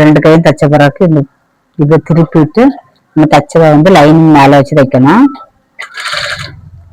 ரெண்டு கையும் தைச்ச பிறகு இதை திருப்பிட்டு நம்ம தைச்சதை லைனிங் மேல வச்சு தைக்கணும்.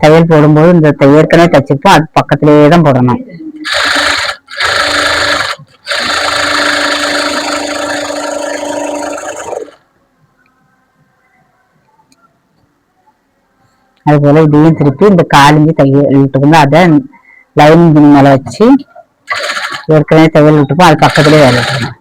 தையல் போடும்போது இந்த ஏற்கனவே தைச்சிருப்போம் அது பக்கத்திலேயே தான் போடணும். அது போல இதையும் திருப்பி இந்த காலிஞ்சி தையல் விட்டுருந்தா அதை லைனிங் துணி மேல வச்சு ஏற்கனவே தையல் விட்டுப்போம் அது பக்கத்திலேயே வேலை விட்டுருணும்.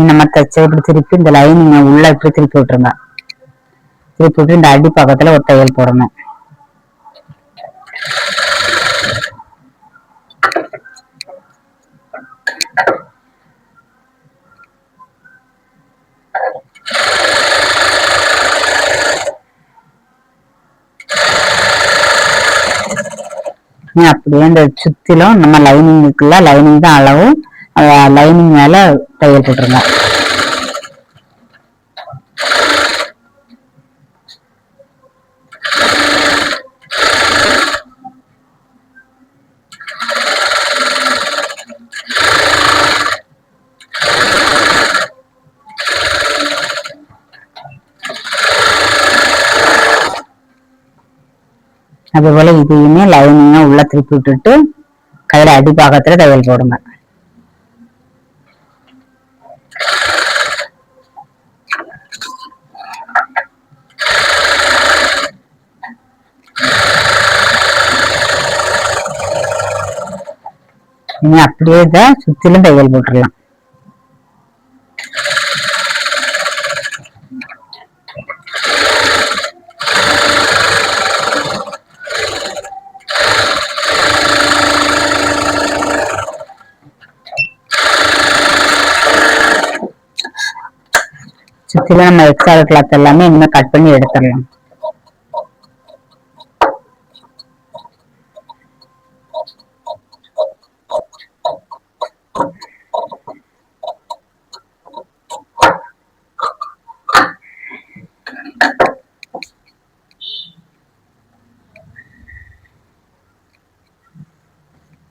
நம்ம தைச்ச இப்படி திருப்பி இந்த லைனிங் உள்ள இப்படி திருப்பி விட்டுருங்க. திருப்பி விட்டு இந்த அடி பக்கத்துல ஒரு தையல் போடணும். அப்படியே இந்த சுத்திலும் நம்ம லைனிங் இருக்குல்ல லைனிங் தான் அளவு லைனிங் மேல தையல் போட்டுருங்க. அதே போல இதையுமே லைனிங்கா உள்ள திருப்பி விட்டுட்டு கையில அடிப்பாகத்துல தையல் போடுங்க. இனி அப்படியே தான் சுத்திலும் தையல் போட்டுடலாம். சுத்திலும் நம்ம எக்ஸ்ட்ரா கிளாத் எல்லாமே இனிமே கட் பண்ணி எடுத்துடலாம்.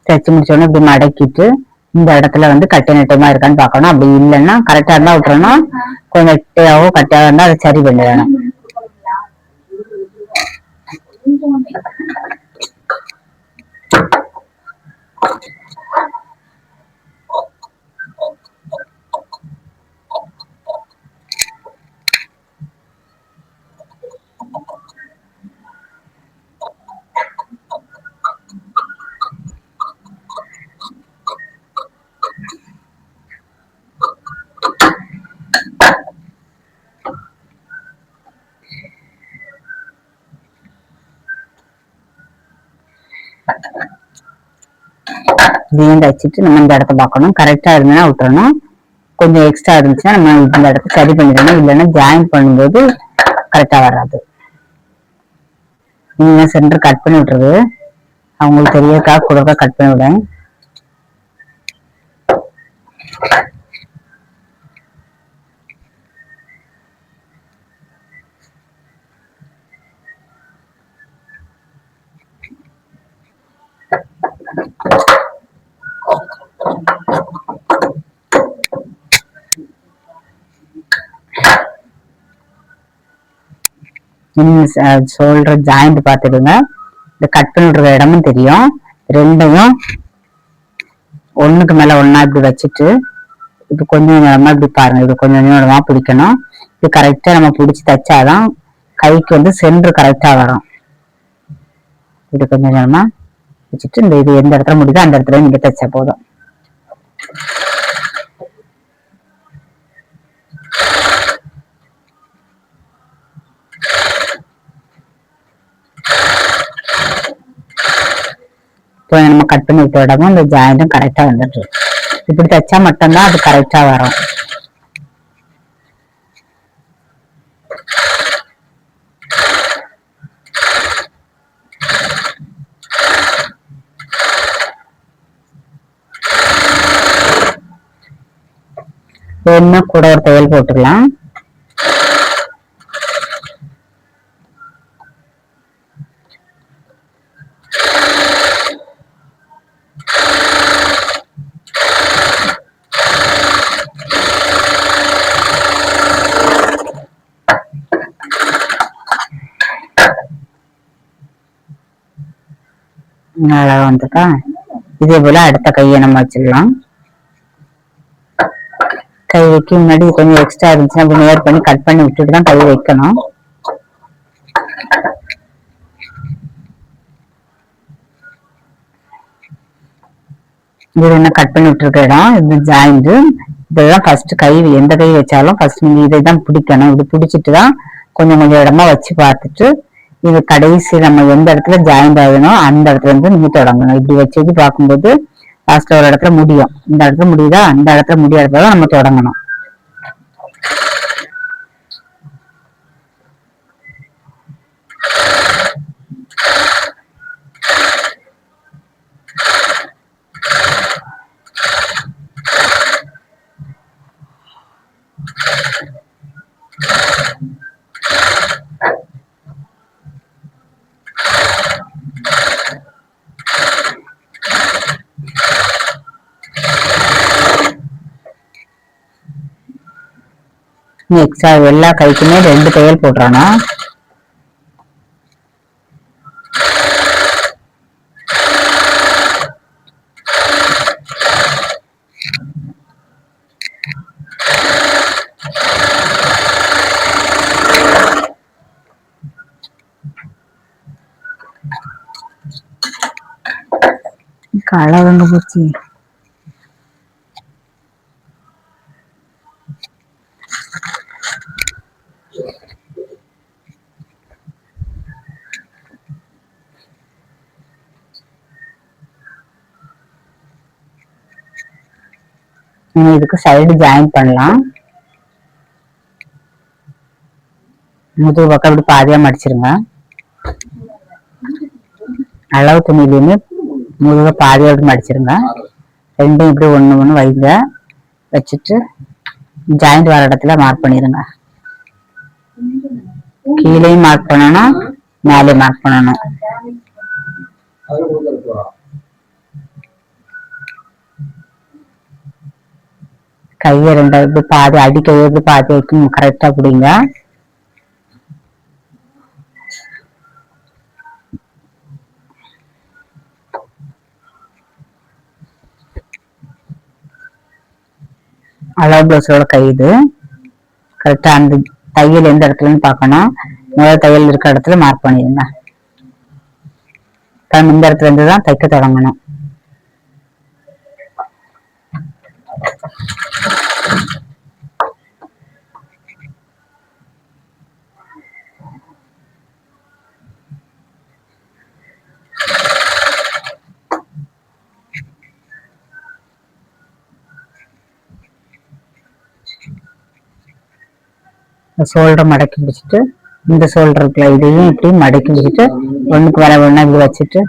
தைச்சு முடிச்சோடனே இப்படி மடக்கிட்டு இந்த இடத்துல கட்டை நட்டமா இருக்கான்னு பாக்கணும். அப்படி இல்லைன்னா கரெக்டா இருந்தா விட்டுறணும். கொஞ்சம் நெட்டையாவோ கட்டையாவோ இருந்தா அதை சரி பண்ணி வேணும். இதையும் தைச்சிட்டு நம்ம இந்த இடத்த பார்க்கணும். கரெக்டா இருந்ததுன்னா விட்டுறணும். கொஞ்சம் எக்ஸ்ட்ரா இருந்துச்சுன்னா நம்ம இந்த இடத்த சரி பண்ணிடணும். இல்லைன்னா ஜாயின் பண்ணும்போது கரெக்டா வராது. நீங்க சென்டர் கட் பண்ணி விட்டுறது அவங்களுக்கு தெரியறதுக்காக கொடுக்க கட் பண்ணி விடுங்க. ஷோல்டர் ஜாயிண்ட் பார்த்துடுங்க. இந்த கட் பண்ணி விடுற இடமும் தெரியும். ரெண்டையும் ஒண்ணுக்கு மேல ஒன்னா இப்படி வச்சுட்டு இது கொஞ்சம் கொஞ்சமா இப்படி பாருங்க. இது கொஞ்சம் கொஞ்சமா பிடிக்கணும். இது கரெக்டா நம்ம பிடிச்சி தைச்சாதான் கைக்கு சென்டர் கரெக்டா வரும். இது கொஞ்சம் கொஞ்சமா வச்சுட்டு இந்த இது எந்த இடத்துல முடியுதோ அந்த இடத்துல நீங்க தைச்சா போதும். இப்போ நம்ம கட் பண்ணி விட்ட இடமும் இந்த ஜாயிண்டும் கரெக்டா வந்துட்டு இப்படி தைச்சா மட்டும்தான் அது கரெக்டா வரும். வேணும்னா கூட ஒரு தையல் போட்டுக்கலாம். நல்லா வந்துட்டா இதே போல அடுத்த கையை நம்ம வச்சிடலாம். கை வைக்க முன்னாடி கொஞ்சம் எக்ஸ்ட்ரா இருந்துச்சுன்னா அப்படி நேர் பண்ணி கட் பண்ணி விட்டுட்டு தான் கை வைக்கணும். இது என்ன கட் பண்ணி விட்டுருக்க இடம் இது ஜாயிண்ட். இதெல்லாம் ஃபர்ஸ்ட் கை எந்த கை வச்சாலும் ஃபர்ஸ்ட் நீங்க இதை தான் பிடிக்கணும். இது பிடிச்சிட்டு தான் கொஞ்சம் கொஞ்சம் இடமா வச்சு பார்த்துட்டு இது கடைசி நம்ம எந்த இடத்துல ஜாயிண்ட் ஆகணும் அந்த இடத்துல இருந்து நீங்க தொடங்கணும். இப்படி வச்சு வச்சு பார்க்கும்போது லாஸ்ட்ல ஒரு இடத்துல முடியும். இந்த இடத்துல முடியுதா அந்த இடத்துல முடியாத இடத்துல நம்ம தொடங்கணும். எக்ஸ்ட்ரா எல்லா கைக்குமே 2 தையல் போடுறானா. களவங்க பூச்சி இதுக்கு சைடு ஜாயின் பண்ணலாம். முதுகு பக்கம் இப்படி பாதியா மடிச்சிருங்க. அளவு துணியிலுமே முதுக பாதியா இப்படி மடிச்சிருங்க. ரெண்டும் இப்படி ஒண்ணு வைங்க. வச்சுட்டு ஜாயிண்ட் வர இடத்துல மார்க் பண்ணிருங்க. கீழேயும் மார்க் பண்ணணும் மேலே மார்க் பண்ணணும். கையை 2 இப்படி பாதி அடி கையை இப்படி பாதி வைக்கும் கரெக்டா பிடிங்க. அளவு பிளவுஸோட கை இது கரெக்டா அந்த தையல் எந்த இடத்துலன்னு பார்க்கணும். முதல் தையல் இருக்க இடத்துல மார்க் பண்ணிடுங்க. இந்த இடத்துல இருந்து தான் தைக்க தொடங்கணும். ஷோல்டர் மடக்கி பிடிச்சிட்டு இந்த ஷோல்டர் இருக்குல்ல இதையும் இப்படி மடக்கி பிடிச்சிட்டு ஒண்ணுக்கு மேல ஒண்ணா இப்படி வச்சுட்டு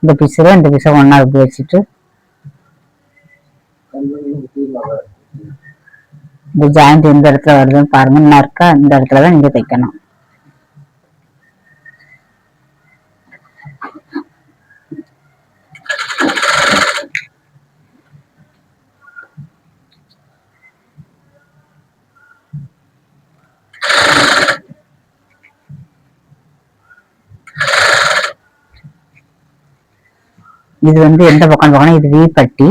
இந்த பீஸுல இந்த பீஸை ஒண்ணா இப்படி வச்சுட்டு இந்த ஜாயிண்ட் எந்த இடத்துல வருதுன்னு பாருங்க. என்ன இருக்கா இந்த இடத்துலதான் நீங்க தைக்கணும். இது வந்து எந்த பக்கம் பார்க்கணும். இது வி பட்டி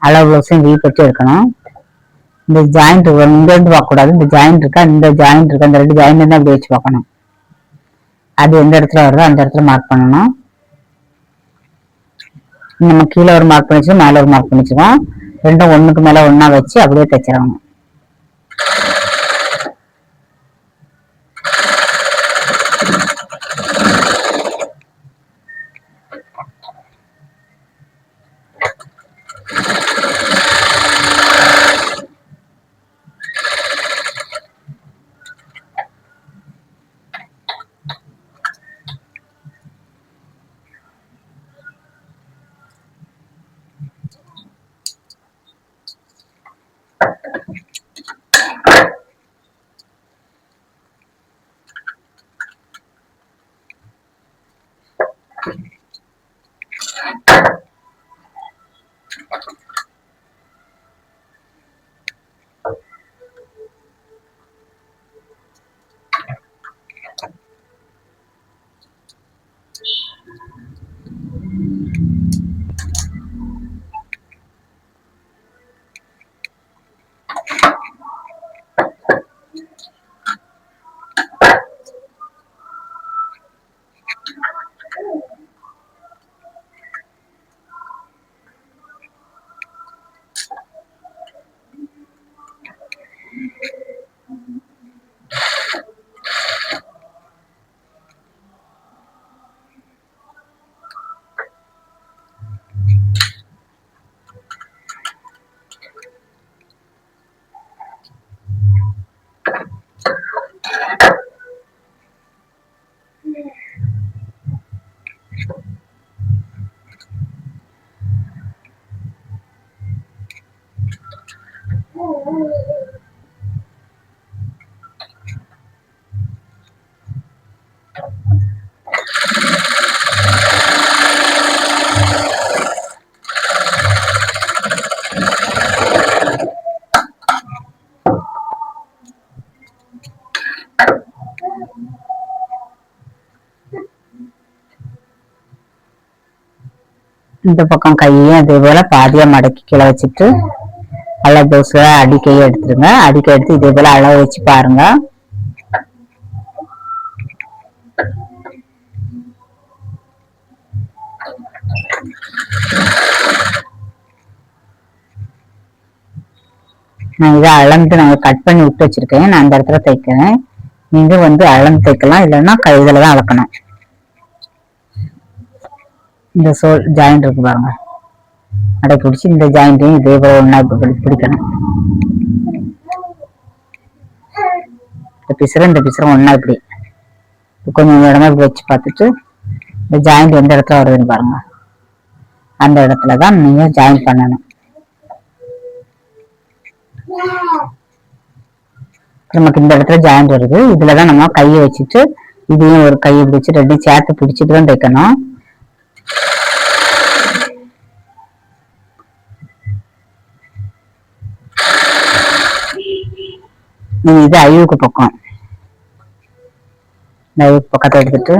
அளவு பிளவுஸும் வி பட்டி இருக்கணும். இந்த ஜாயிண்ட் இங்க இருந்து பார்க்க கூடாது. இந்த ஜாயிண்ட் இருக்கா இந்த ஜாயிண்ட் இருக்கா இந்த 2 ஜாயிண்ட் தான் அப்படி வச்சு பார்க்கணும். அது எந்த இடத்துல வருதோ அந்த இடத்துல மார்க் பண்ணணும். நம்ம கீழே ஒரு மார்க் பண்ணிச்சு மேல ஒரு மார்க் பண்ணிச்சுக்கோம். ரெண்டும் ஒண்ணுக்கு மேல ஒண்ணா வச்சு அப்படியே தைச்சிடணும். இந்த பக்கம் கையையும் அதே போல பாதியா மடக்கி கீழே வச்சுட்டு நல்லா தோசை அடிக்கையை எடுத்துருங்க. அடிக்கை எடுத்து இதே போல அளவு வச்சு பாருங்க. நான் இதை அளந்து நாங்க கட் பண்ணி விட்டு வச்சிருக்கேன். நான் அந்த இடத்துல தைக்கிறேன். நீங்க அளந்து தைக்கலாம், இல்லைன்னா கையில தான் அளக்கணும். இந்த சோல் ஜாயிண்ட் இருக்கு பாருங்க, அடை பிடிச்சி இந்த ஜாயிண்டையும் இதே போல ஒன்னா பிடிக்கணும். இந்த பிசுறம் ஒன்னா இப்படி கொஞ்சம் இடமா இப்படி வச்சு பார்த்துட்டு இந்த ஜாயிண்ட் எந்த இடத்துல வருதுன்னு பாருங்க. அந்த இடத்துலதான் நீங்க ஜாயின் பண்ணணும். நமக்கு இந்த இடத்துல ஜாயிண்ட் வருது. இதுலதான் நம்ம கையை வச்சுட்டு இதையும் ஒரு கையை பிடிச்சு ரெண்டையும் சேர்த்து பிடிச்சிட்டு தான் தைக்கணும். நீங்க இது ஐவுக்கு பக்கம், ஐவுக்கு பக்கத்தை எடுத்துட்டு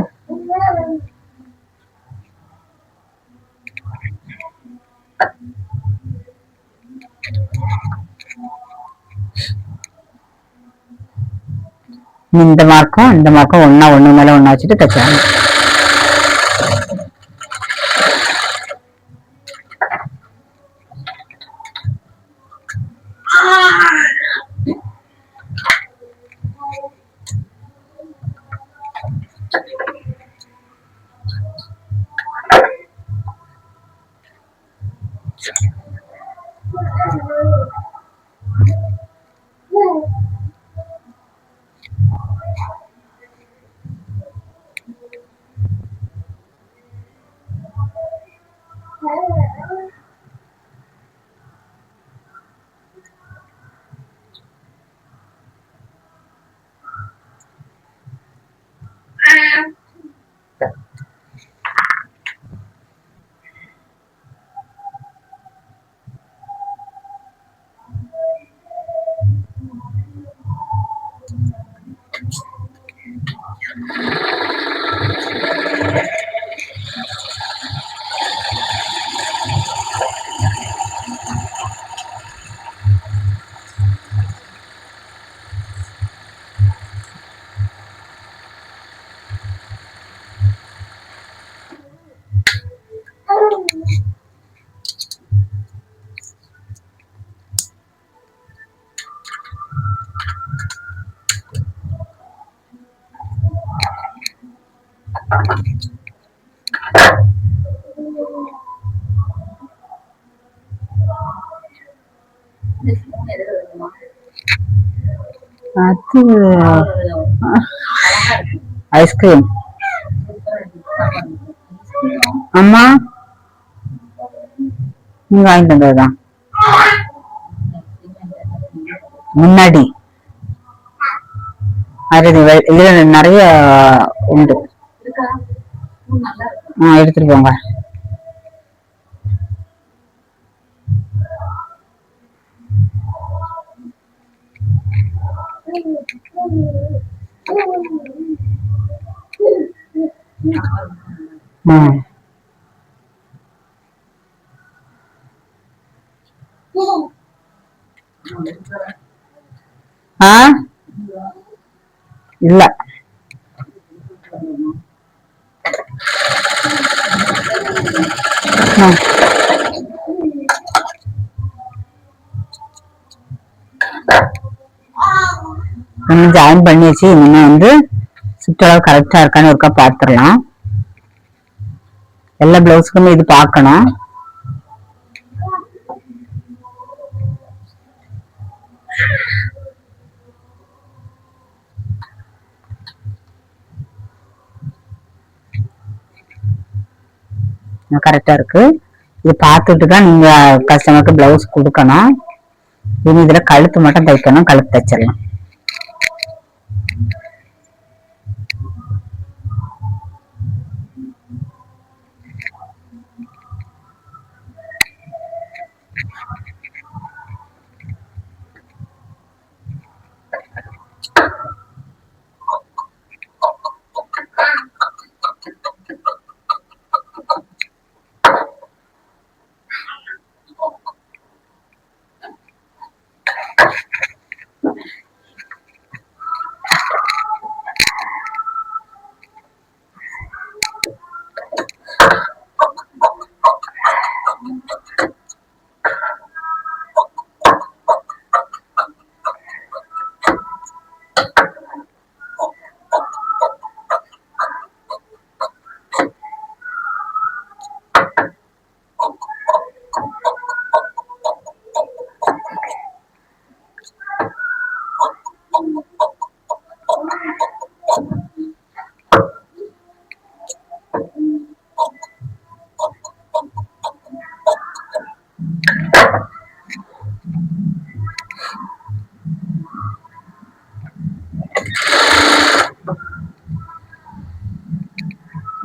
இந்த மார்க்கும் ஒன்னா ஒண்ணு மேல ஒண்ணா வச்சுட்டு தைச்சாங்க. அது ஐஸ்கிரீம். அம்மா நீங்க வாங்கிட்டு வந்ததுதான் முன்னாடி. அது இதுல நிறைய உண்டு. எடுத்துட்டு போங்க. இல்ல ஜாயின் பண்ணியாச்சு. இனிமே சுற்றளவு கரெக்டா இருக்கான்னு ஒருக்கா பாத்துடலாம். எல்லா பிளவுஸுக்குமே இது பார்க்கணும். கரெக்டா இருக்கு. இது பார்த்துட்டு தான் நீங்க கஸ்டமருக்கு பிளவுஸ் கொடுக்கணும். இனி இதுல கழுத்து மட்டும் தைக்கணும். கழுத்து தைச்சிடலாம்.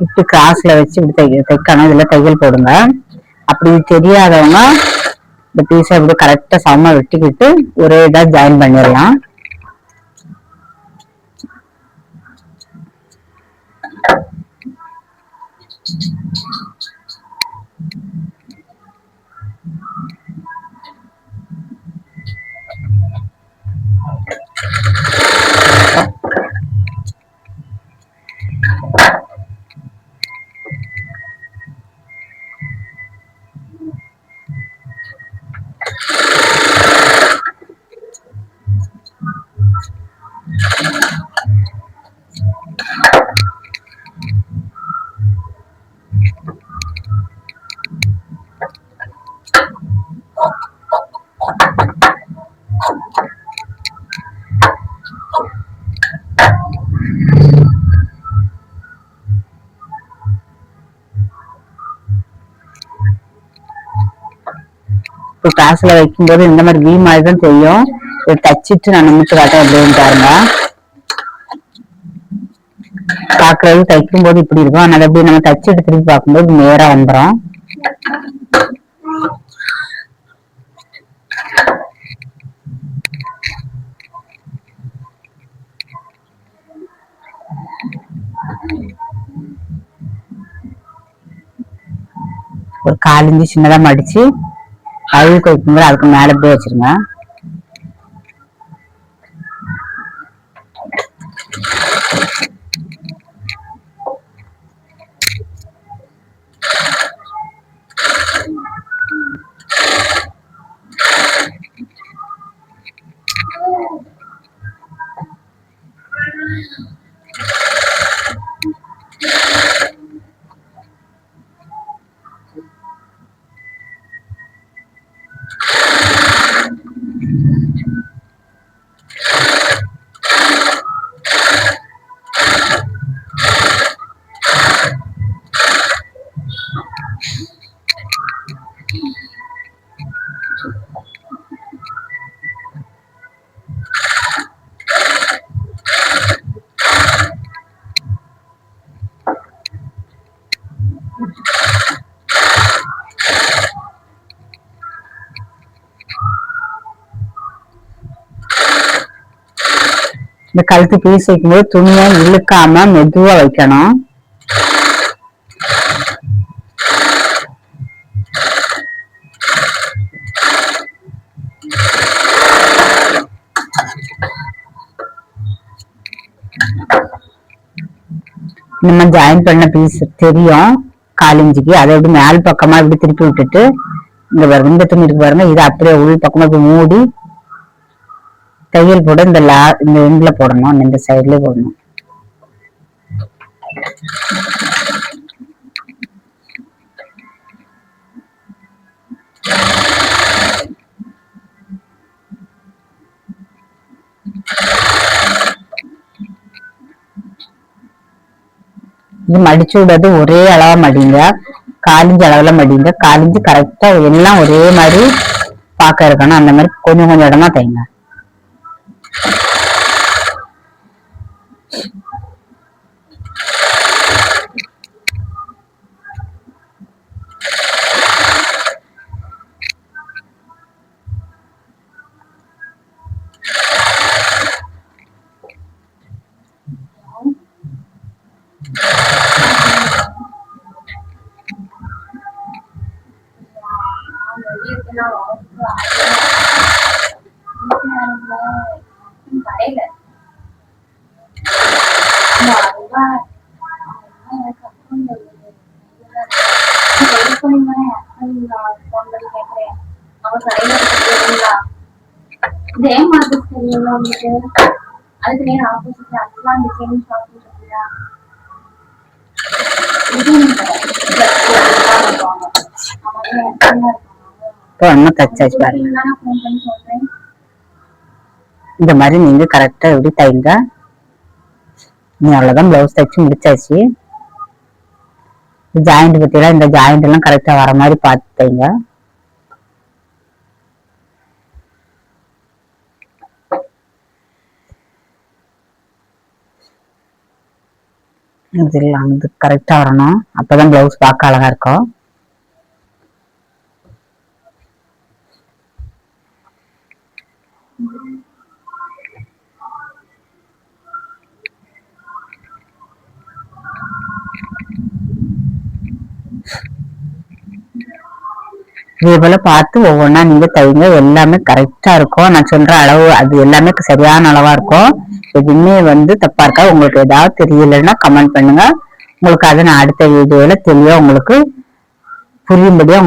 இப்படி கிராஸ்ல வச்சு இப்படி தைக்கணும். இதுல தையல் போடுங்க. அப்படி தெரியாதவங்க இந்த பீஸை இப்படி கரெக்டா சமமா வெட்டிக்கிட்டு ஒரே இதா ஜாயின் பண்ணிடலாம். கிளாஸ்ல வைக்கும்போது இந்த மாதிரி வீ மாதிரி தான் தெரியும். தச்சிட்டு நான் நிமிச்சு காட்டேன் அப்படின்னு பாருங்க. பாக்குறது தைக்கும் போது இப்படி இருக்கும். ஆனா எப்படி நம்ம தச்சிட்டு திருப்பி பார்க்கும்போது நேரா வந்துடும். ஒரு 1/4 இன்ச்சு சின்னதா மடிச்சு அழுக்கு வைக்கும்போது அதுக்கு மேல அப்படியே வச்சிருங்க. இந்த கழுத்து பீஸ் வைக்கும்போது துணியை இழுக்காம மெதுவா வைக்கணும். நம்ம ஜாயின் பண்ண பீஸ் தெரியும் 1/4 இன்ச்சுக்கு. அதை எப்படி மேல் பக்கமா இப்படி திருப்பி விட்டுட்டு இந்த துணி இருக்கு பாருங்க, இதை அப்படியே உள் பக்கமா இப்படி மூடி தையல் போட இந்த எண்ட்ல போடணும். இந்த சைட்ல போடணும். இது மடிச்சு விடாது, ஒரே அளவா மடிங்க. 1/4 இன்ச்சு அளவுல மடிங்க. 1/4 இன்ச்சு கரெக்டா எல்லாம் ஒரே மாதிரி பார்க்க இருக்கணும். அந்த மாதிரி கொஞ்சம் கொஞ்சம் இடமா தைங்க. அதுக்கு நேரம் ஆப்போசிட்ல அதெல்லாம் டிசைன் ஷாப் இருக்குல்ல, தச்சாச்சு பாருங்க. இந்த மாதிரி நீங்க கரெக்டா எப்படி தைங்க. நீ அவ்வளவுதான், பிளவுஸ் தைச்சு முடிச்சாச்சு. ஜாயிண்ட் பத்தியெல்லாம் இந்த ஜாயிண்ட் எல்லாம் கரெக்டா வர மாதிரி பார்த்து தைங்க. இதெல்லாம் வந்து கரெக்டா வரணும், அப்பதான் பிளவுஸ் பார்க்க அழகா இருக்கும். இதே போல பார்த்து ஒவ்வொன்னா நீங்க தைங்க, எல்லாமே கரெக்டா இருக்கும். நான் சொல்ற அளவு அது எல்லாமே சரியான அளவா இருக்கும். எதுவுமே வந்து தப்பா இருக்கா. உங்களுக்கு ஏதாவது தெரியலன்னா கமெண்ட் பண்ணுங்க. உங்களுக்கு அதை நான் அடுத்த வீடியோல தெளிவா உங்களுக்கு புரியும்படியா